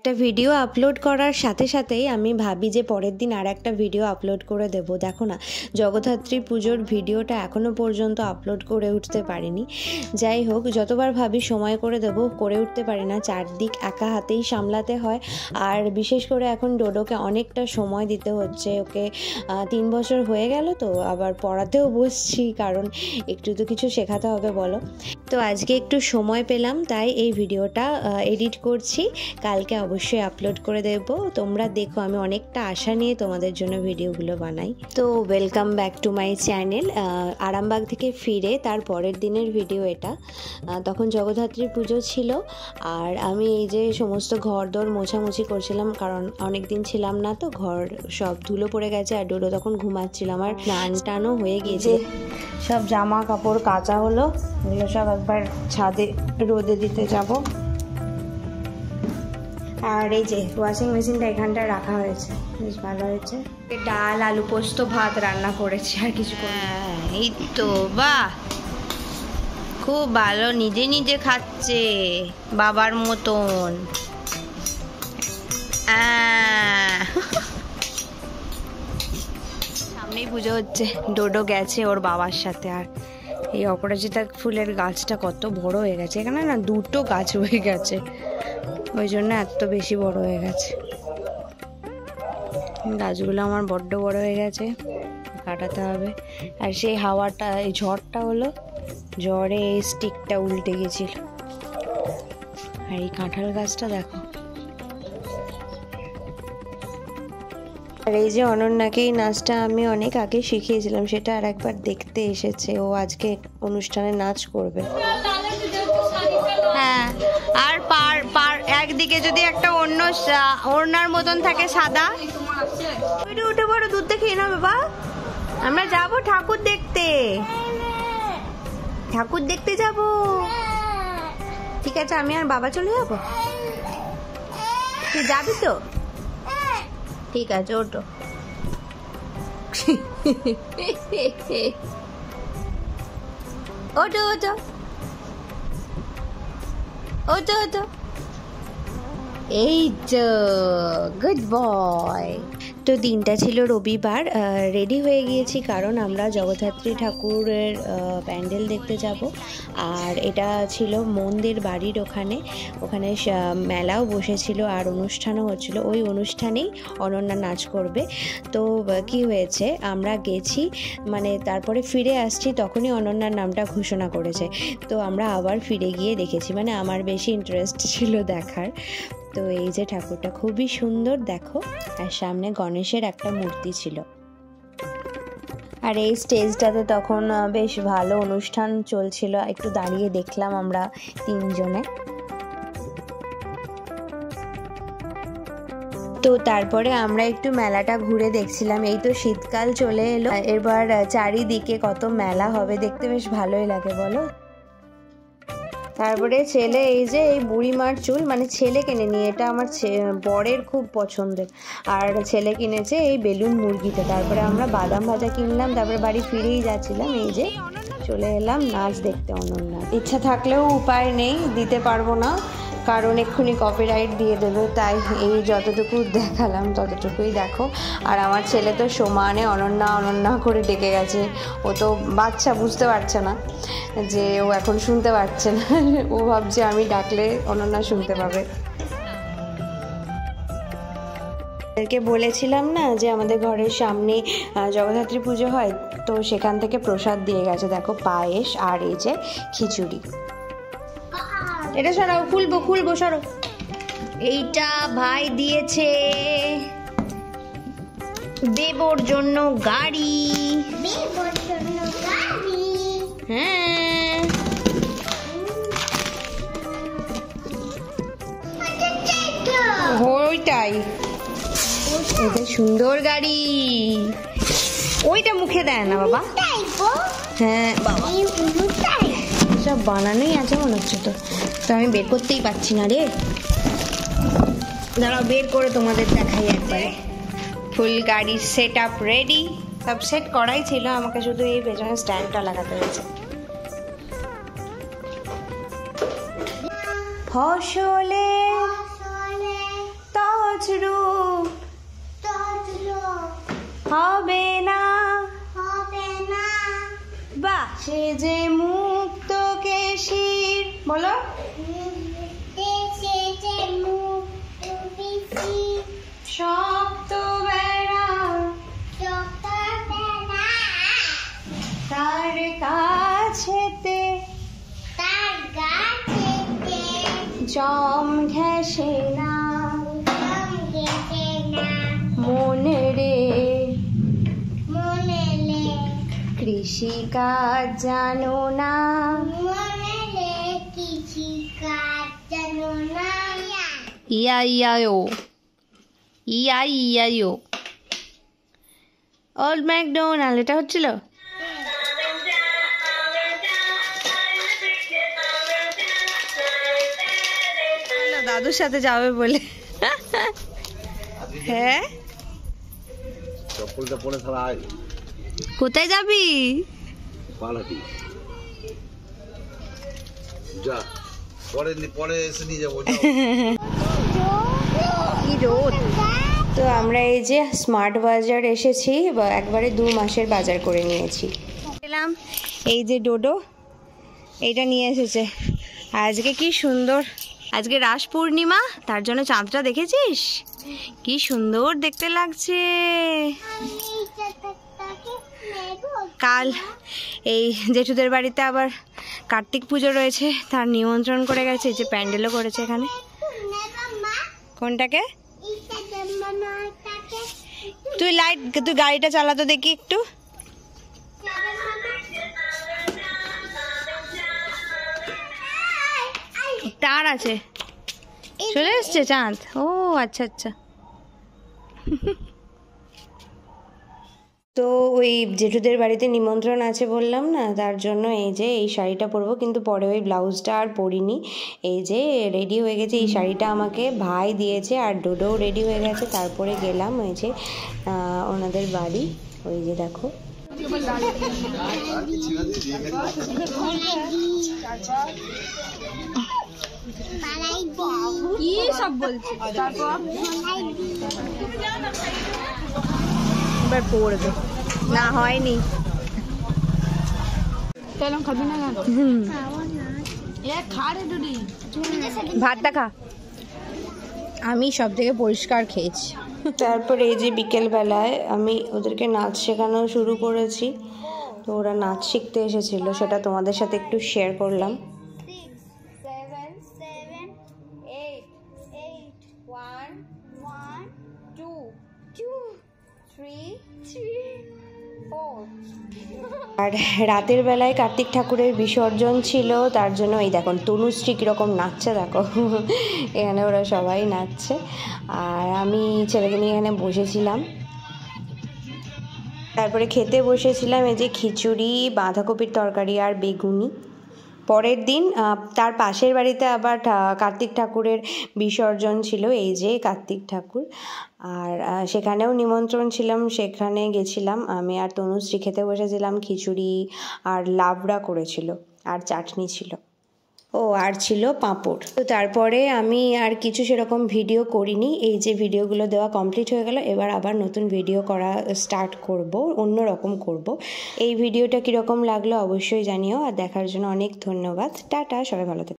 একটা video upload করার সাথে সাথেই আমি ভাবি যে পরের দিন আর একটা ভিডিও আপলোড করে দেব। দেখো না, জগদ্ধাত্রী পুজোর ভিডিওটা এখনও পর্যন্ত আপলোড করে উঠতে পারিনি। যাই হোক, যতবার ভাবি সময় করে দেব, করে উঠতে পারি না, চারদিক একা হাতেই সামলাতে হয়। আর বিশেষ করে এখন ডোডোকে অনেকটা সময় দিতে হচ্ছে। ওকে 3 বছর হয়ে গেল, তো আবার পড়াতেও বসছি, কারণ একটু তো কিছু শেখাতে হবে বলো। তো আজকে একটু সময় পেলাম, তাই এই ভিডিওটা এডিট করছি, কালকে অবশ্যই আপলোড করে দেব। তোমরা দেখো, আমি অনেকটা আশা নিয়ে তোমাদের জন্য ভিডিওগুলো বানাই। তো welcome back to my channel. Arambagh থেকে ফিরে তার পরের দিনের ভিডিও এটা। তখন জগদ্ধাত্রী পুজো ছিল, আর আমি এই যে সমস্ত ঘর দর মোছামুছি করছিলাম, কারণ অনেক দিন ছিলাম না, তো ঘর সব ধুলো পড়ে গেছে। আর ডোডো তখন ঘুমাচ্ছিল, আমার স্নান টানও হয়ে গিয়েছে। সব জামা কাপড় কাচা হলো, এগুলো সব একবার ছাদে রোদে দিতে যাব। আর এই যে ওয়াশিং মেশিনটা এখানটায় রাখা হয়েছে, বেশ ভালো হয়েছে। ডাল আলু পোস্ত ভাত রান্না করেছি, আর কিছু এই তো বাহ, খুব ভালো, নিজে নিজে খাচ্ছে বাবার মতন। সামনেই পুজো হচ্ছে, ডোডো গেছে ওর বাবার সাথে। আর এই অপরাজিতা ফুলের গাছটা কত বড় হয়ে গেছে, এখানে না 2টো গাছ হয়ে গেছে, ওই জন্য এত বেশি বড় হয়ে গেছে। গাছগুলো আমার বড্ড বড় হয়ে গেছে, কাটাতে হবে। আর সেই হাওয়াটা, এই ঝড়টা হলো, ঝড়ে এই স্টিকটা উল্টে গেছিল। আর এই কাঁঠাল গাছটা দেখো। আর এই যে অনন্যাকে এই নাচটা আমি অনেক আগে শিখিয়েছিলাম, সেটা আর একবার দেখতে এসেছে। ও আজকে অনুষ্ঠানে নাচ করবে। হ্যাঁ, আর একদিকে যদি একটা অন্য ওড়নার মতন থাকে সাদা। উঠে পড়ো, দুধ খেয়ে নাও বাবা। আমরা যাবো ঠাকুর দেখতে, ঠাকুর দেখতে যাব। ঠিক আছে, আমি আর বাবা চলে যাবো। তুই যাবি তো? ঠিক আছে, ওঠো। ওঠো ওঠো ওঠো ওঠো, এই তো গুড বয়। তো দিনটা ছিল রবিবার, রেডি হয়ে গিয়েছি, কারণ আমরা জগদ্ধাত্রী ঠাকুরের প্যান্ডেল দেখতে যাব। আর এটা ছিল মন্দির বাড়ির ওখানে মেলাও বসেছিল আর অনুষ্ঠানও হচ্ছিল। ওই অনুষ্ঠানেই অনন্যা নাচ করবে। তো কি হয়েছে, আমরা গেছি, মানে তারপরে ফিরে আসছি, তখনই অনন্যার নামটা ঘোষণা করেছে। তো আমরা আবার ফিরে গিয়ে দেখেছি, মানে আমার বেশি ইন্টারেস্ট ছিল দেখার। তো এই যে ঠাকুরটা খুবই সুন্দর দেখো, আর সামনে গণেশের একটা মূর্তি ছিল। আর এই স্টেজটাতে তখন বেশ ভালো অনুষ্ঠান চলছিল, একটু দাঁড়িয়ে দেখলাম আমরা 3 জনে। তো তারপরে আমরা একটু মেলাটা ঘুরে দেখছিলাম। এই তো শীতকাল চলে এলো, এবার চারিদিকে কত মেলা হবে, দেখতে বেশ ভালোই লাগে বলো। তারপরে ছেলে, এই যে এই বুড়িমার চুল, মানে ছেলে কিনে নিয়ে, এটা আমার বরের খুব পছন্দের। আর ছেলে কিনেছে এই বেলুন মুরগিতে। তারপরে আমরা বাদাম ভাজা কিনলাম, তারপরে বাড়ি ফিরেই যাচ্ছিলাম, এই যে চলে এলাম নাচ দেখতে অনন্যা। ইচ্ছা থাকলেও উপায় নেই, দিতে পারবো না, কারণ এক্ষুনি কপিরাইট দিয়ে দেবে। তাই এই যতটুকু দেখালাম ততটুকুই দেখো। আর আমার ছেলে তো সমানে অনন্যা অনন্যা করে ডেকে গেছে। ও তো বাচ্চা, বুঝতে পারছে না যে ও এখন শুনতে পাচ্ছে না, ও ভাবছে আমি ডাকলে অনন্যা শুনতে পাবে। ওদেরকে বলেছিলাম না যে আমাদের ঘরের সামনে জগদ্ধাত্রী পুজো হয়, তো সেখান থেকে প্রসাদ দিয়ে গেছে, দেখো পায়েস আর এই যে খিচুড়ি। এটা সরাও, খুলবো সরো। এইটা ভাই দিয়েছে দেবর জন্য গাড়ি। হ্যাঁ, ওইটাই, এটা সুন্দর গাড়ি। ওইটা মুখে দেয় না বাবা। হ্যাঁ বাবা, সব বানানোই আছে মনে হচ্ছে। তো আমি বের করতেই পারছি না রে, দাঁড়াও বের করে তোমাদের দেখাই একবারে। ফুল গাড়ি সেট আপ রেডি, সব সেট করাই ছিল, আমাকে শুধু এই পেছনে স্ট্যান্ডটা লাগাতে হয়েছে। ফসলে তছরূপ হবে না বাহ সে যে মুক্ত কেশির বলো শক্ত বেড়া তার কাছেতে জম ঘেঁষে না মনে রে কৃষিকাজ জানো না ইয়া ইয়া ইয়া ওল্ড ম্যাকডোনাল্ড এটা হচ্ছিল দাদুর সাথে যাবে বলে হ্যাঁ চপ্পলটা পরে সারা আয় কোথায় যাবি পালাটি যা পরে এসে নিয়ে যাবো কি রোদ তো আমরা এই যে স্মার্ট বাজার এসেছি একবারে 2 মাসের বাজার করে নিয়েছি এলাম এই যে ডোডো এইটা নিয়ে এসেছে আজকে কি সুন্দর আজকে রাস পূর্ণিমা তার জন্য চাঁদটা দেখেছিস কি সুন্দর দেখতে লাগছে কাল এই জেঠুদের বাড়িতে আবার কার্তিক পুজো রয়েছে তার নিমন্ত্রণ করে গেছে যে প্যান্ডেলও করেছে এখানে কোনটাকে তুই গাড়িটা চালাতো দেখি একটু তার আছে চলে এসছে চাঁদ ও আচ্ছা আচ্ছা তো ওই জেঠুদের বাড়িতে নিমন্ত্রণ আছে বললাম না তার জন্য এই যে এই শাড়িটা পরবো কিন্তু পরে ওই ব্লাউজটা আর পরিনি এই যে রেডি হয়ে গেছে এই শাড়িটা আমাকে ভাই দিয়েছে আর ডোডোও রেডি হয়ে গেছে তারপরে গেলাম ওই যে ওনাদের বাড়ি ওই যে দেখো কি সব বলছে এবার পড়বে না হয়নি ভাতটা খা আমি সব থেকে পরিষ্কার খেয়েছি তারপরে এই যে বিকেলবেলায় আমি ওদেরকে নাচ শেখানো শুরু করেছি তো ওরা নাচ শিখতে এসেছিল সেটা তোমাদের সাথে একটু শেয়ার করলাম আর রাতের বেলায় কার্তিক ঠাকুরের বিসর্জন ছিল তার জন্য এই দেখুন তনুশ্রী কীরকম নাচছে দেখো এখানে ওরা সবাই নাচছে আর আমি ছেলেকে নিয়ে এখানে বসেছিলাম তারপরে খেতে বসেছিলাম এই যে খিচুড়ি বাঁধাকপির তরকারি আর বেগুনি পরের দিন তার পাশের বাড়িতে আবার কার্তিক ঠাকুরের বিসর্জন ছিল এই যে কার্তিক ঠাকুর আর সেখানেও নিমন্ত্রণ ছিলাম সেখানে গেছিলাম আমি আর তনুশ্রী খেতে বসেছিলাম খিচুড়ি আর লাবড়া করেছিল আর চাটনি ছিল ও আর ছিল পাঁপড় তো তারপরে আমি আর কিছু সেরকম ভিডিও করিনি এই যে ভিডিওগুলো দেওয়া কমপ্লিট হয়ে গেল এবার আবার নতুন ভিডিও করা স্টার্ট করব অন্য রকম করব এই ভিডিওটা কীরকম লাগলো অবশ্যই জানিও আর দেখার জন্য অনেক ধন্যবাদ টাটা সবাই ভালো থাকো